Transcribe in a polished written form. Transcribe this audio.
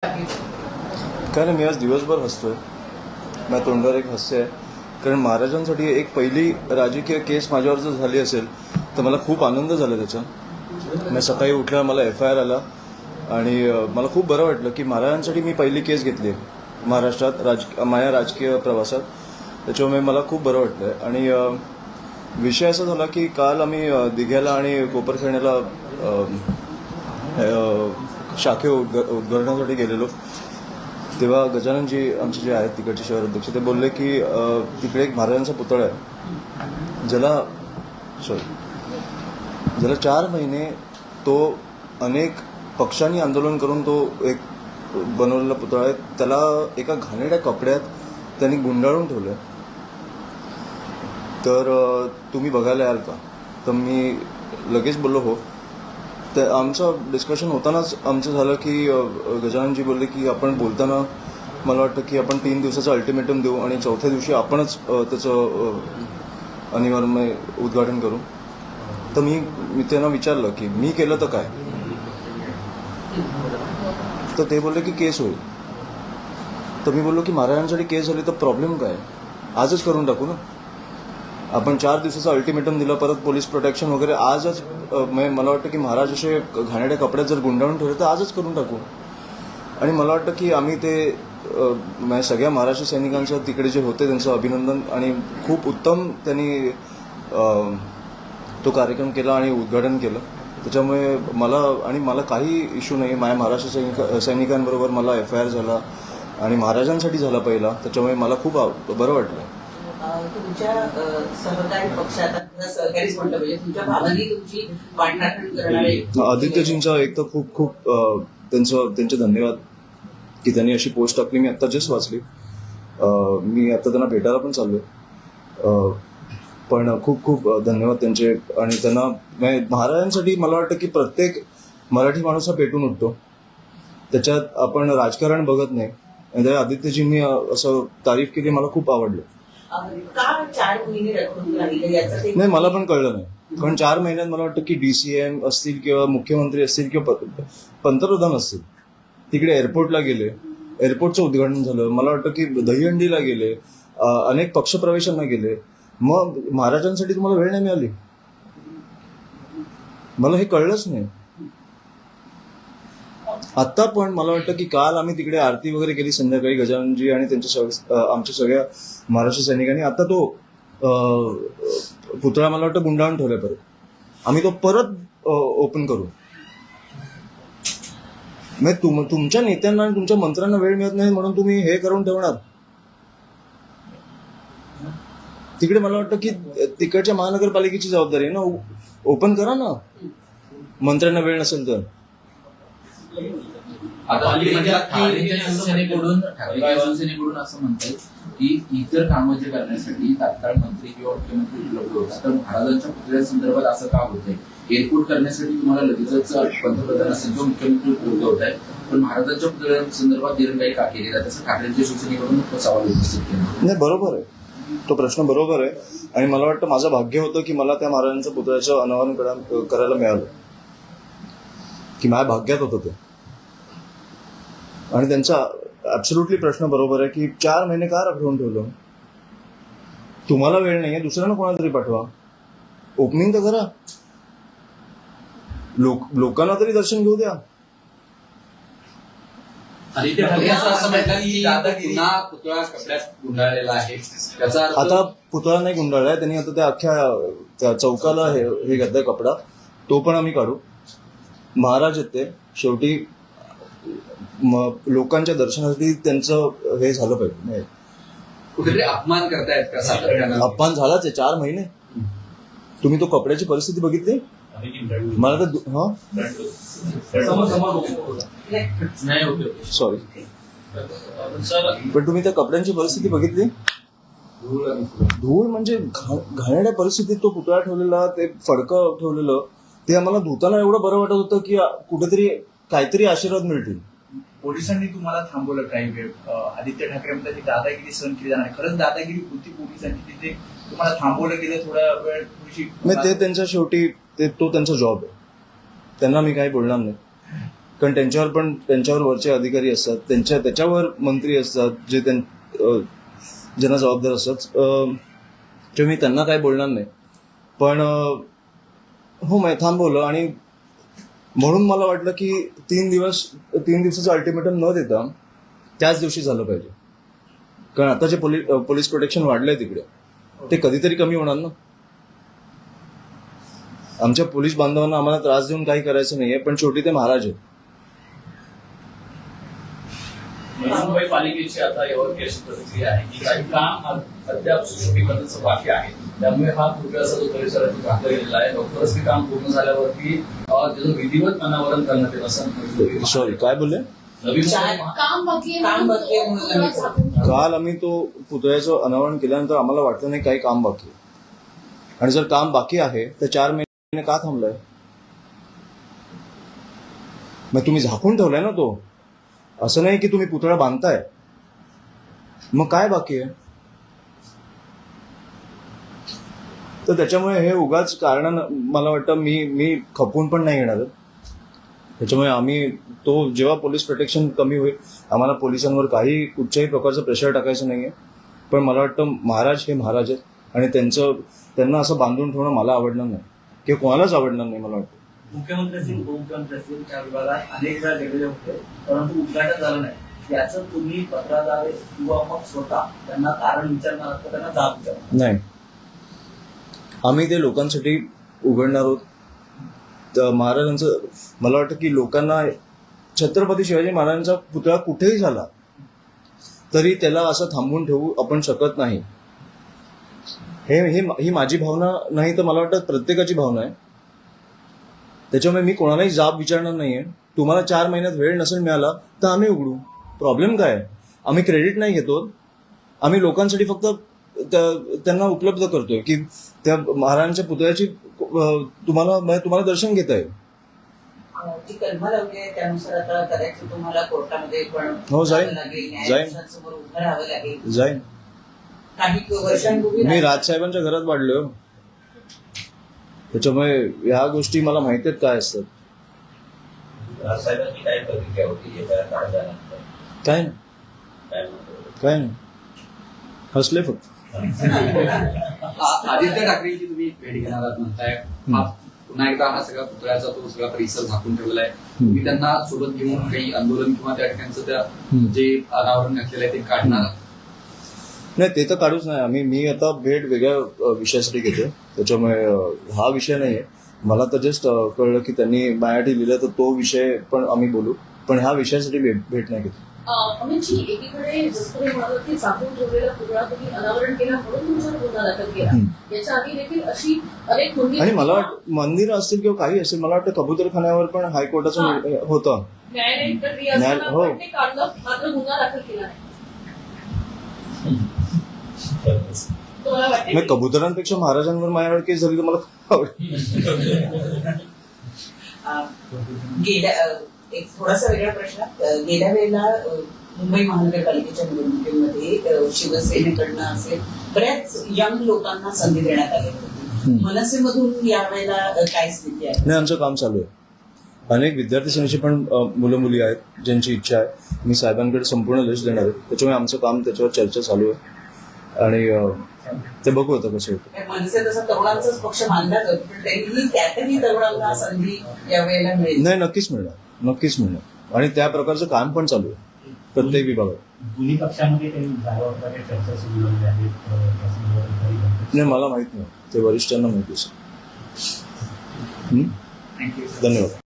काय नाही, मी आज दिवसभर हसतोय. माझ्या तोंडावर एक हास्य आहे, कारण महाराजांसाठी एक पहिली राजकीय केस माझ्यावर जर झाली असेल तर मला खूप आनंद झाला त्याचा. मी सकाळी उठल्यावर मला FIR आला आणि मला खूप बरं वाटलं की महाराजांसाठी मी पहिली केस घेतली आहे महाराष्ट्रात माझ्या राजकीय प्रवासात. त्याच्यामुळे मला खूप बरं वाटलं. आणि विषय असा झाला की काल आम्ही दिघ्याला आणि कोपरखैरण्याला शाखे उद्घाटनासाठी गेलेलो. तेव्हा गजाननजी आमचे जे आहेत तिकडचे शहर अध्यक्ष, ते बोलले की तिकडे एक महाराजांचा पुतळा आहे ज्याला 4 महिने तो अनेक पक्षांनी आंदोलन करून तो एक बनवलेला पुतळा आहे. त्याला एका घाणेरड्या कपड्यात त्यांनी गुंडाळून ठेवलं. तर तुम्ही बघायला याल का? तर मी लगेच बोललो हो. तर आमचं डिस्कशन होतानाच आमचं झालं की गजाननजी बोलले की आपण बोलताना मला वाटतं की आपण 3 दिवसाचं अल्टिमेटम देऊ आणि 4थ्या दिवशी आपणच त्याचं अनिवार्य उद्घाटन करू. तर मी त्यांना विचारलं की मी केलं तर काय? तर ते बोलले की केस होईल. तर मी बोललो की महाराजांसाठी केस झाली तर प्रॉब्लेम काय? आजच करून टाकू ना. आपण 4 दिवसाचं अल्टिमेटम दिलं, परत पोलीस प्रोटेक्शन वगैरे आजच. मला वाटतं की महाराज असे घाणेरड्या कपड्यात जर गुंडाळून ठेवले तर आजच करून टाकू. आणि मला वाटतं की आम्ही ते सगळ्या महाराष्ट्र सैनिकांचं तिकडे जे होते त्यांचं अभिनंदन, आणि खूप उत्तम त्यांनी तो कार्यक्रम केला आणि उद्घाटन केलं. त्याच्यामुळे मला काही इश्यू नाही. माझ्या महाराष्ट्र सैनिकांबरोबर मला FIR झाला आणि महाराजांसाठी झाला पहिला. त्याच्यामुळे मला खूप बरं वाटलं. तुमच्या सहकारी पक्षात सहकारीच म्हणतो, म्हणजे तुमच्या भावनांनी तुमची वाटणाघट करणारे आदित्यजींचा एक तर खूप खूप त्यांचे धन्यवाद की त्यांनी अशी पोस्ट टाकली. मी आता जस्ट वाचली. मी आता त्यांना भेटायला पण चाललोय. पण खूप खूप धन्यवाद त्यांचे. आणि त्यांना महाराजांसाठी मला वाटतं की प्रत्येक मराठी माणूस हा पेटून उठतो. त्याच्यात आपण राजकारण बघत नाही. आणि आदित्यजींनी असं तारीफ केली, मला खूप आवडलं. का 4 महिने रखडून राहिले याचं नाही, मला पण कळलं नाही. कारण 4 महिन्यात मला वाटतं की DCM असतील किंवा मुख्यमंत्री असतील किंवा पंतप्रधान असतील तिकडे एअरपोर्टला गेले, एअरपोर्टचं उद्घाटन झालं. मला वाटतं की दहीहंडीला गेले, अनेक पक्षप्रवेशांना गेले. मग महाराजांसाठी तुम्हाला वेळ नाही मिळाली? मला हे कळलंच नाही. आता पण मला वाटतं की काल आम्ही तिकडे आरती वगैरे केली संध्याकाळी, गजाननजी आणि आमच्या सगळ्या महाराष्ट्र सैनिकांनी. आता तो पुतळा मला वाटतं गुंडाळून ठेवलाय. परत आम्ही तो परत ओपन करू. तुमच्या नेत्यांना आणि तुमच्या मंत्र्यांना वेळ मिळत नाही म्हणून तुम्ही हे करून ठेवणार तिकडे. मला वाटतं की तिकडच्या महानगरपालिकेची जबाबदारी आहे ना. ओपन करा ना, मंत्र्यांना वेळ नसेल तर. ठाकरे शिवसेनेकडून असं म्हणतात की इतर कामं जे करण्यासाठी तात्काळ मंत्री किंवा मुख्यमंत्री उपलब्ध होतात, तर महाराजांच्या पुतळ्यासंदर्भात असं का होतंय? एअरपोर्ट करण्यासाठी तुम्हाला लगेचच पंतप्रधान असेल किंवा मुख्यमंत्री उपलब्ध होत आहे, पण महाराजांच्या पुतळ्यासंदर्भात दिरंगाई का केली जाते, असं ठाकरेंच्या शिवसेनेकडून सवाल उपस्थित केला. नाही, बरोबर आहे. तो प्रश्न बरोबर आहे. आणि मला वाटतं माझं भाग्य होतं की मला त्या महाराजांच्या पुतळ्याचं अनावरण करायला मिळालं, की माझ्या भाग्यात होतं ते. आणि त्यांचा ऍब्सोल्युटली प्रश्न बरोबर आहे की 4 महिने का रखडून ठेवलं? तुम्हाला वेळ नाहीये, दुसऱ्यांना कोणाला तरी पाठवा. ओपनिंग तर करा, लोकांना तरी दर्शन घेऊ द्या. आता पुतळा नाही गुंडाळलाय त्यांनी. आता त्या अख्ख्या चौकाला हे घातलाय कपडा. तो पण आम्ही काढू. महाराज आहेत ते शेवटी. लोकांच्या दर्शनासाठी त्यांचं हे झालं पाहिजे. कुठेतरी अपमान करतायत का? अपमान झालाच आहे. 4 महिने. तुम्ही तो कपड्याची परिस्थिती बघितली? मला तर सॉरी, पण तुम्ही त्या कपड्यांची परिस्थिती बघितली? धूळ म्हणजे घाणेरड्या परिस्थितीत तो पुतळा ठेवलेला, ते फडकं ठेवलेलं. ते आम्हाला धुताना एवढं बरं वाटत होतं की कुठेतरी काहीतरी आशीर्वाद मिळतील. पोलिसांनी तुम्हाला थांबवलं काही वेळ. आदित्य ठाकरे म्हणतात की दादागिरी सहन केली जाणार. खरंच दादागिरी होती पोलिसांची तिथे? तुम्हाला थांबवलं गेलं थोडा वेळ? नाही, ते त्यांच्या शेवटी तो त्यांचा जॉब आहे. त्यांना मी काही बोलणार नाही. कारण त्यांच्यावर वरचे अधिकारी असतात, त्याच्यावर मंत्री असतात जे ज्यांना जबाबदार असतात. तेव्हा मी त्यांना काही बोलणार नाही, पण हो मी थांबवलं. आणि म्हणून मला वाटलं की 3 दिवसाचं अल्टिमेटम न देता त्याच दिवशी झालं पाहिजे, कारण आता जे पोलीस प्रोटेक्शन वाढलंय तिकडे ते कधीतरी कमी होणार ना. आमच्या पोलीस बांधवांना आम्हाला त्रास देऊन काही करायचं नाहीये, पण शेवटी ते महाराज आहेत. मुंबई पालिकेची आता यावर अशी प्रतिक्रिया आहे की काही काम अद्याप सुशोभीकरणाचं बाकी आहे, त्यामुळे हा पूर्वीचा जो परिसरात टाकला गेलेला आहे लवकरच ते काम पूर्ण झाल्यावरती त्याचं विधिवत अनावरण करण्यात येईल असं. सॉरी काय बोलले? काल आम्ही तो पुतळ्याचं अनावरण केल्यानंतर आम्हाला वाटलं नाही काही काम बाकी आहे, आणि जर काम बाकी आहे तर 4 महिने का थांबलंय? मग तुम्ही झाकून ठेवलाय ना तो, असं नाही की तुम्ही पुतळा बांधताय. मग काय बाकी आहे? तर त्याच्यामुळे हे उगाच कारण मला वाटतं मी खपून पण नाही येणार. त्याच्यामुळे आम्ही तो जेव्हा पोलीस प्रोटेक्शन कमी होईल, आम्हाला पोलिसांवर काही कुठच्याही प्रकारचं प्रेशर टाकायचं नाहीये. पण मला वाटतं महाराज हे महाराज आहेत आणि त्यांना असं बांधून ठेवणं मला आवडणार नाही किंवा कोणालाच आवडणार नाही. मला वाटतं मुख्यमंत्री असतील उपमुख्यमंत्री असतील त्या विभागात अनेक वेळा गेलेले होते, परंतु उद्घाटन झालं नाही. याचं तुम्ही पत्राद्वारे किंवा मग स्वतः त्यांना कारण विचारणार तर त्यांना जाब विचारणार नाही. आम्ही ते लोकांसाठी उघडणार आहोत. तर महाराजांचं मला वाटतं की लोकांना छत्रपती शिवाजी महाराजांचा पुतळा कुठेही झाला तरी त्याला असं थांबवून ठेवू आपण शकत नाही. ही माझी भावना नाही तर मला वाटतं प्रत्येकाची भावना आहे. त्याच्यामुळे मी कोणालाही जाब विचारणार नाहीये. तुम्हाला 4 महिन्यात वेळ नसेल मिळाला तर आम्ही उघडू, प्रॉब्लेम काय आहे? आम्ही क्रेडिट नाही घेतो, आम्ही लोकांसाठी फक्त त्यांना उपलब्ध करतोय की त्या महाराजांच्या पुतळ्याची तुम्हाला दर्शन घेता येईल. ती कलमा लावली आहे त्यानुसार आता कदाचित तुम्हाला कोर्टामध्ये पण हो जाईन न्यायाधीशांसमोर उभं राहावं लागेल. जाईन. काही वर्षांपूर्वी मी राजसाहेबांच्या घरात वाढलोय, त्याच्यामुळे ह्या गोष्टी मला माहिती आहेत काय असतात. राजसाहेबांची काय प्रतिक्रिया होती काय नाही, हसले फक्त. आदित्य ठाकरेंची तुम्ही भेट घेणार आहात म्हणताय, पुन्हा एकदा हा सगळा पुतळ्याचा तो सगळा परिसर झाकून ठेवलाय. तुम्ही त्यांना सोबत घेऊन काही आंदोलन किंवा त्या ठिकाणचं त्या जे अनावरण घातलेलं आहे ते काढणार? नाही, ते तर काढूच नाही. मी आता भेट वेगळ्या विषयासाठी घेतो, त्याच्यामुळे हा विषय नाहीये. मला तर जस्ट कळलं की त्यांनी माझ्यासाठी लिहिलं तर तो विषय पण आम्ही बोलू, पण ह्या विषयासाठी भेट नाही घेतो. अमितजी, एकीकडे जसं तुम्ही म्हणाल की झाकून ठेवलेला पुतळा तुम्ही अनावरण केला म्हणून तुमच्यावर गुन्हा दाखल केला, याच्या आधी देखील अशी अनेक आणि मला वाटतं मंदिरं असतील किंवा काही असेल, मला वाटतं कबूतरखान्यावर पण हायकोर्टाचं होतं न्यायालयीन प्रक्रिया असताना हो. पण ते काढलं, मात्र गुन्हा दाखल केला नाही. तुम्हाला वाटते मग कबुतरांपेक्षा महाराजांवर माझ्यावर केस झाली तर मला खूप आवडेल. गेल्या एक थोडासा वेगळा प्रश्न. गेल्या वेळेला मुंबई महानगरपालिकेच्या निवडणुकीमध्ये शिवसेनेकडनं असेल बऱ्याच यंग लोकांना संधी देण्यात आली होती. मनसेमधून यावेळेला काय स्थिती आहे? नाही, आमचं काम चालू आहे. अनेक विद्यार्थी सेनेची पण मुलं मुली आहेत ज्यांची इच्छा आहे. मी साहेबांकडे संपूर्ण लिस्ट देणार आहे, त्याच्यामुळे आमचं काम त्याच्यावर चर्चा चालू आहे आणि ते बघू आता कसं होतं. मनसे तसा तरुणांचाच पक्ष मानला जातो, पण तरीही त्यातही तरुणांना संधी यावेळेला मिळेल? नाही, नक्कीच मिळणार आणि त्या प्रकारचं काम पण चालू आहे प्रत्येक विभागात. दोन्ही पक्षामध्ये काही चर्चा सुरू झाली आहे? नाही, मला माहित नाही, ते वरिष्ठांना माहिती असेल. धन्यवाद.